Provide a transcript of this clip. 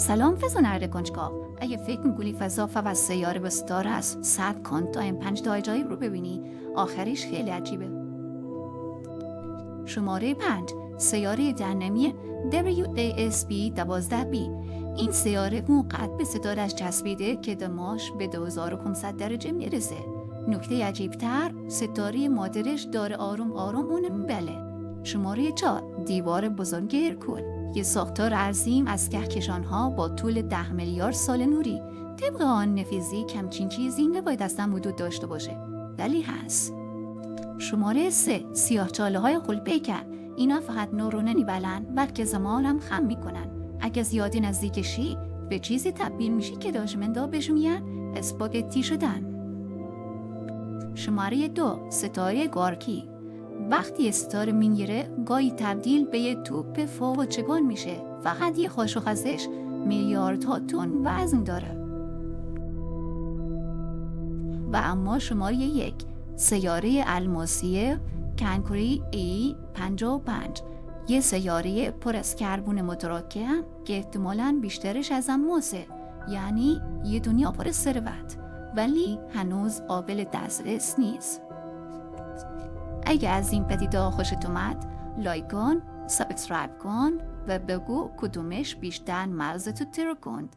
سلام فضانورد کنجکاو. اگه فکر می‌کنی فضا فقط سیاره به ستاره است، صبر کن تا این 5 تا عجایب رو ببینی. آخرش خیلی عجیبه. شماره 5 سیاره جهنمی WASP 12b. این سیاره موقت به ستاره‌اش چسبیده که دماغش به 2500 درجه میرسه. نکته عجیب‌تر، ستاره مادرش داره آروم آروم اون بله. شماره 4 دیوار بزرگ هرکول. یه ساختار عظیم از کهکشان‌ها با طول 10 میلیارد سال نوری. طبق قانون فیزیک همچین چیزی نباید اصلا وجود داشته باشه، ولی هست. شماره 3 سیاه‌چاله‌های غول‌پیکر. اینا فقط نور رو نمیبلن، بلکه زمان هم خم میکنن. اگه زیادی نزدیک شی به چیزی تبدیل میشی که دانشمندا بهش میگن اسپاگتی شدن. شماره 2 ستاره گارکی. وقتی ستاره میگیره گاهی تبدیل به یه توپ فوق چگان میشه. فقط یه خاشق ازش میلیاردها تن وزن داره. و اما شماره 1 سیاره الماسی کنکوری E55. یه سیاره پر از کربن متراکم که احتمالاً بیشترش از الماسه، یعنی یه دنیا پر ثروت، ولی هنوز قابل دسترس نیست. اگه از این پدیده خوشت اومد، لایک کن، سابسکرایب کن و بگو کدومش بیشتر مغزتو ترکوند.